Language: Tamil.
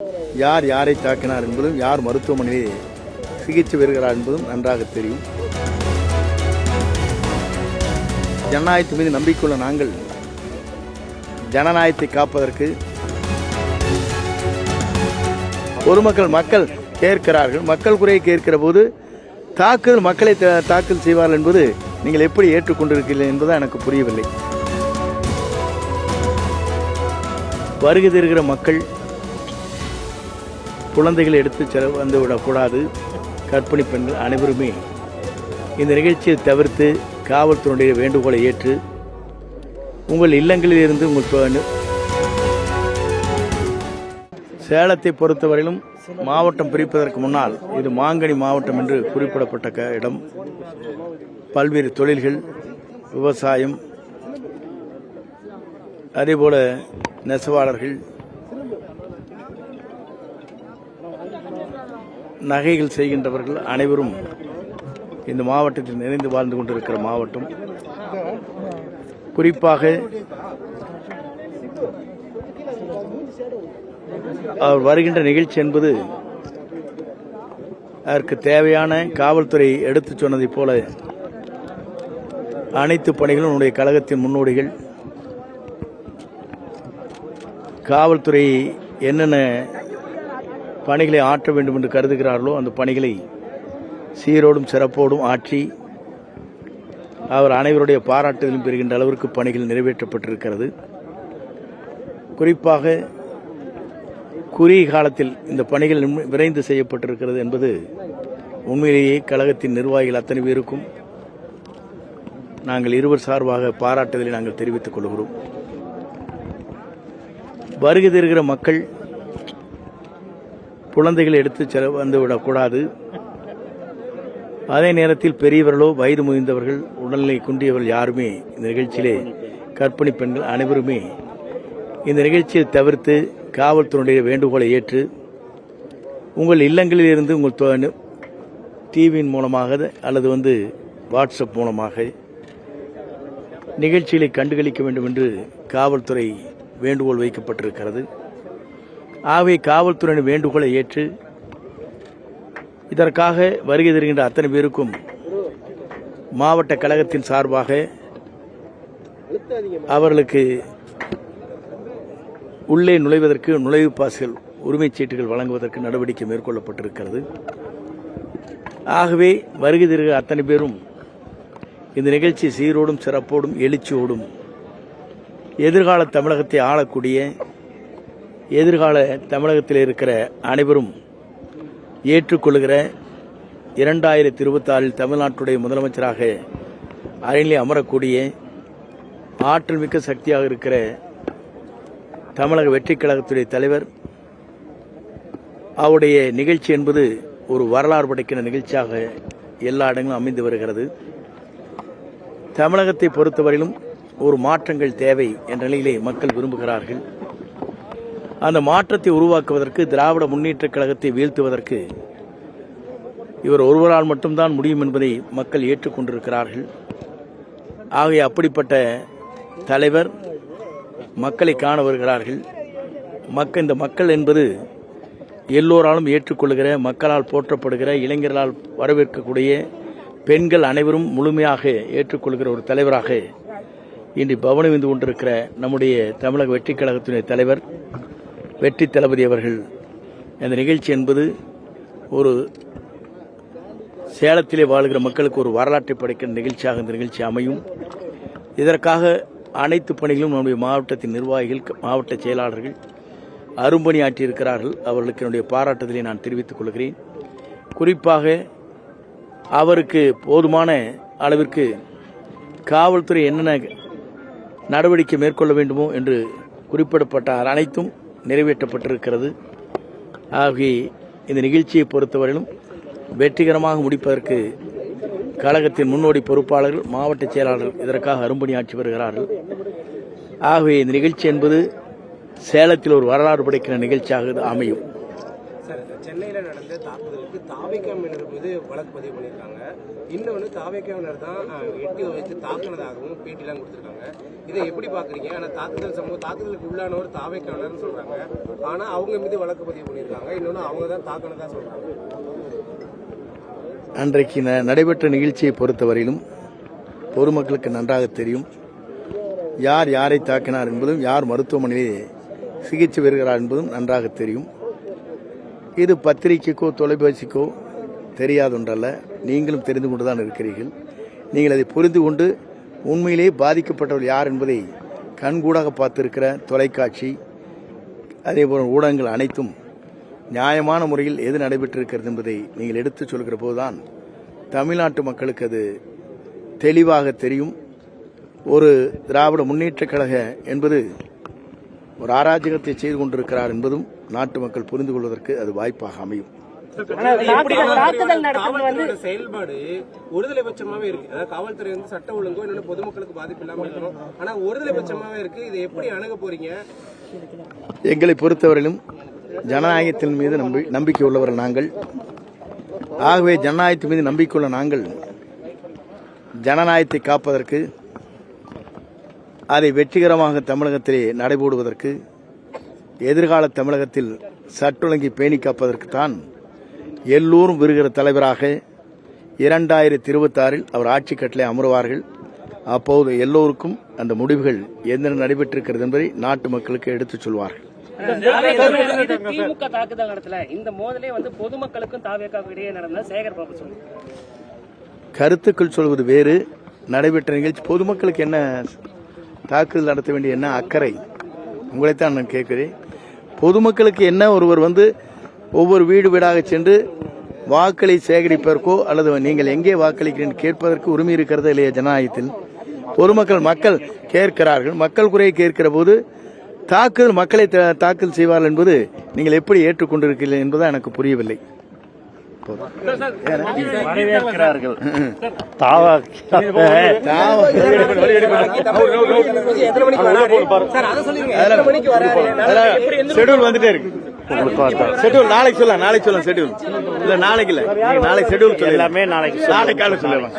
யார் யாரை தாக்கினார் என்பதும் யார் மருத்துவமனையிலே சிகிச்சை பெறுகிறார் என்பதும் நன்றாக தெரியும். ஜனநாயகத்தின் மீது நம்பிக்கையுள்ள நாங்கள் ஜனநாயகத்தை காப்பதற்கு மக்கள் கேட்கிறார்கள். மக்கள் குறையை கேட்கிற போது மக்களை தாக்கல் செய்வார்கள் என்பது நீங்கள் எப்படி ஏற்றுக்கொண்டிருக்கிறீர்கள் என்பது எனக்கு புரியவில்லை. வருகை தருகிற மக்கள் குழந்தைகளை எடுத்து வந்து விடக்கூடாது. கர்ப்பிணி பெண்கள் அனைவருமே இந்த நிகழ்ச்சியை தவிர்த்து காவல்துறையுடைய வேண்டுகோளை ஏற்று உங்கள் இல்லங்களில் இருந்து உங்கள் சேலத்தை பொறுத்தவரையிலும் மாவட்டம் பிரிப்பதற்கு முன்னால் இது மாங்கனி மாவட்டம் என்று குறிப்பிடப்பட்ட இடம். பல்வேறு தொழில்கள், விவசாயம், அதேபோல நெசவாளர்கள், நகைகள் செய்கின்றவர்கள் அனைவரும் இந்த மாவட்டத்தில் நிறைந்து வாழ்ந்து கொண்டிருக்கிற மாவட்டம். குறிப்பாக அவர் வருகின்ற நிகழ்ச்சி என்பது அதற்கு தேவையான காவல்துறை எடுத்துச் சொன்னதைப் போல அனைத்து பணிகளும் நம்முடைய கழகத்தின் முன்னோடிகள் காவல்துறை என்னென்ன பணிகளை ஆற்ற வேண்டும் என்று கருதுகிறார்களோ அந்த பணிகளை சீரோடும் சிறப்போடும் ஆற்றி அவர் அனைவருடைய பாராட்டுதலும் பெறுகின்ற அளவிற்கு பணிகள் நிறைவேற்றப்பட்டிருக்கிறது. குறிப்பாக குறுகிய காலத்தில் இந்த பணிகள் விரைந்து செய்யப்பட்டிருக்கிறது என்பது உண்மையிலேயே கழகத்தின் நிர்வாகிகள் அத்தனை பேருக்கும் நாங்கள் இருவர் சார்பாக பாராட்டுதலை நாங்கள் தெரிவித்துக் கொள்கிறோம். வருகை தருகிற மக்கள் குழந்தைகளை எடுத்து வந்து விடக்கூடாது. அதே நேரத்தில் பெரியவர்களோ வயது முதிர்ந்தவர்கள், உடல்நிலை குன்றியவர்கள் யாருமே இந்த நிகழ்ச்சியிலே கர்ப்பிணி பெண்கள் அனைவருமே இந்த நிகழ்ச்சியை தவிர்த்து காவல்துறையுடைய வேண்டுகோளை ஏற்று உங்கள் இல்லங்களில் இருந்து உங்கள் டிவியின் மூலமாக அல்லது வாட்ஸ்அப் மூலமாக நிகழ்ச்சிகளை கண்டுகளிக்க வேண்டும் என்று காவல்துறை வேண்டுகோள் வைக்கப்பட்டிருக்கிறது. ஆகவே காவல்துறையின் வேண்டுகோளை ஏற்று இதற்காக வருகை தருகின்ற அத்தனை பேருக்கும் மாவட்ட கழகத்தின் சார்பாக அவர்களுக்கு உள்ளே நுழைவதற்கு நுழைவு பாஸ்கள், உரிமைச் சீட்டுகள் வழங்குவதற்கு நடவடிக்கை மேற்கொள்ளப்பட்டிருக்கிறது. ஆகவே வருகை தருகிற அத்தனை பேரும் இந்த நிகழ்ச்சி சீரோடும் சிறப்போடும் எழுச்சியோடும் எதிர்கால தமிழகத்தை ஆளக்கூடிய எதிர்கால தமிழகத்தில் இருக்கிற அனைவரும் ஏற்றுக்கொள்கிற 2026 தமிழ்நாட்டுடைய முதலமைச்சராக அரியணையிலே அமரக்கூடிய ஆற்றல் மிக்க சக்தியாக இருக்கிற தமிழக வெற்றிக் கழகத்துடைய தலைவர், அவருடைய நிகழ்ச்சி என்பது ஒரு வரலாறு படைக்கிற நிகழ்ச்சியாக எல்லா இடங்களும் அமைந்து வருகிறது. தமிழகத்தை பொறுத்தவரையிலும் ஒரு மாற்றங்கள் தேவை என்ற நிலையிலே மக்கள் விரும்புகிறார்கள். அந்த மாற்றத்தை உருவாக்குவதற்கு, திராவிட முன்னேற்றக் கழகத்தை வீழ்த்துவதற்கு இவர் ஒருவரால் மட்டும்தான் முடியும் என்பதை மக்கள் ஏற்றுக்கொண்டிருக்கிறார்கள். ஆகவே அப்படிப்பட்ட தலைவர் மக்களை காண வருகிறார்கள். இந்த மக்கள் என்பது எல்லோராலும் ஏற்றுக்கொள்கிற, மக்களால் போற்றப்படுகிற, இளைஞர்களால் வரவேற்கக்கூடிய, பெண்கள் அனைவரும் முழுமையாக ஏற்றுக்கொள்கிற ஒரு தலைவராக இன்று பவனி வந்து கொண்டிருக்கிற நம்முடைய தமிழக வெற்றிக் கழகத்தினுடைய தலைவர் வெற்றி தளபதி அவர்கள். இந்த நிகழ்ச்சி என்பது ஒரு சேலத்திலே வாழ்கிற மக்களுக்கு ஒரு வரலாற்றை படைக்கிற நிகழ்ச்சியாக இந்த நிகழ்ச்சி அமையும். இதற்காக அனைத்து பணிகளும் நம்முடைய மாவட்டத்தின் நிர்வாகிகள், மாவட்ட செயலாளர்கள் அரும்பணி ஆற்றியிருக்கிறார்கள். அவர்களுக்கு என்னுடைய பாராட்டுதலை நான் தெரிவித்துக் கொள்கிறேன். குறிப்பாக அவருக்கு போதுமான அளவிற்கு காவல்துறை என்னென்ன நடவடிக்கை மேற்கொள்ள வேண்டுமோ என்று குறிப்பிடப்பட்ட அனைத்தும் நிறைவேற்றப்பட்டிருக்கிறது. ஆகவே இந்த நிகழ்ச்சியை பொறுத்தவரையிலும் வெற்றிகரமாக முடிப்பதற்கு கழகத்தின் முன்னோடி பொறுப்பாளர்கள், மாவட்ட செயலாளர்கள் இதற்காக அரும்பணி ஆற்றி வருகிறார்கள். ஆகவே இந்த நிகழ்ச்சி என்பது சேலத்தில் ஒரு வரலாறு படைக்கிற நிகழ்ச்சியாக அமையும். சார், சென்னையில் நடந்த தாக்குதலுக்கு தாவேக்காவினர் மீது வழக்கு பதிவு பண்ணியிருக்காங்க. இன்னொன்று தாவேக்காவினர் தான் எட்டி வைத்து தாக்குனதாகவும் பேட்டிலாம் கொடுத்துருக்காங்க. இதை எப்படி பார்க்குறீங்க? ஆனால் தாக்குதலுக்கு உள்ளானவர் தாவேக்காவினர்னு சொல்கிறாங்க. ஆனால் அவங்க மீது வழக்கு பதிவு பண்ணியிருக்காங்க. இன்னொன்று அவங்க தான் தாக்குனதா சொல்கிறாங்க. அன்றைக்கு நடைபெற்ற நிகழ்ச்சியை பொறுத்தவரையிலும் பொதுமக்களுக்கு நன்றாக தெரியும் யார் யாரை தாக்கினார் என்பதும் யார் மருத்துவமனையிலே சிகிச்சை பெறுகிறார் என்பதும் நன்றாக தெரியும். இது பத்திரிகைக்கோ தொலைபேசிக்கோ தெரியாத ஒன்றல்ல. நீங்களும் தெரிந்து கொண்டுதான் இருக்கிறீர்கள். நீங்கள் அதை புரிந்து கொண்டு உண்மையிலேயே பாதிக்கப்பட்டவர் யார் என்பதை கண்கூடாக பார்த்திருக்கிற தொலைக்காட்சி அதேபோல ஊடகங்கள் அனைத்தும் நியாயமான முறையில் எது நடைபெற்றிருக்கிறது என்பதை நீங்கள் எடுத்துச் சொல்கிற போதுதான் தமிழ்நாட்டு மக்களுக்கு அது தெளிவாக தெரியும். ஒரு திராவிட முன்னேற்றக் கழக என்பது ஒரு அராஜகத்தை செய்து கொண்டிருக்கிறார் என்பதும் நாட்டு மக்கள் புரிந்து கொள்வதற்கு அது வாய்ப்பாக அமையும். செயல்பாடு ஒருதலை பட்சமாவே இருக்கு. அதாவது காவல்துறை வந்து சட்ட ஒழுங்கோ இன்னொன்று பொதுமக்களுக்கு பாதிப்பு இல்லாம இருக்கணும். ஆனா ஒருதலை பட்சமாவே இருக்கு. இதை எப்படி அணுக போறீங்க? எங்களை பொறுத்தவரையிலும் ஜனநாயகத்தின் மீது நம்பிக்கை உள்ளவர்கள் நாங்கள். ஆகவே ஜனநாயகத்தின் மீது நம்பிக்கையுள்ள நாங்கள் ஜனநாயகத்தை காப்பதற்கு அதை வெற்றிகரமாக தமிழகத்திலே நடைபோடுவதற்கு எதிர்கால தமிழகத்தில் சட்டொழுங்கை பேணி காப்பதற்குத்தான் எல்லோரும் விருகிற தலைவராக 2026 அவர் ஆட்சி கட்டளை அமருவார்கள். அப்போது எல்லோருக்கும் அந்த முடிவுகள் என்ன நடைபெற்றிருக்கிறது என்பதை நாட்டு மக்களுக்கு எடுத்துச் சொல்வார்கள். திமுக தாக்குதல் நடத்தல, இந்த மோதலே வந்து பொதுமக்களுக்கும் தாவேக்காவுக்கும் இடையே நடந்த சேகர் பாபு சொல்லு கருத்துக்கள் சொல்வது வேறு, நடைபெற்ற நிகழ்ச்சி. பொதுமக்களுக்கு என்ன தாக்குதல் நடத்த வேண்டிய என்ன அக்கறை? உங்களைத்தான் நான் கேட்கிறேன். பொதுமக்களுக்கு என்ன ஒருவர் வந்து ஒவ்வொரு வீடு வீடாக சென்று வாக்களை சேகரிப்பதற்கோ அல்லது நீங்கள் எங்கே வாக்களிக்கிறீர்கள் கேட்பதற்கு உரிமை இருக்கிறது இல்லையா? ஜனநாயகத்தில் மக்கள் கேட்கிறார்கள். மக்கள் குறையை கேட்கிற போது தாக்குதல் மக்களை தாக்குதல் செய்வார்கள் என்பது நீங்கள் எப்படி ஏற்றுக்கொண்டிருக்கிறீர்கள் என்பது எனக்கு புரியவில்லை. வரவேற்கிறார்கள். ஷெட்யூல் வந்துட்டே இருக்கு. ஷெட்யூல் நாளைக்கு சொல்லலாம். ஷெட்யூல் இல்ல நாளைக்கு இல்ல, நாளைக்கு ஷெட்யூல் எல்லாமே நாளைக்கு காலை சொல்லலாம்.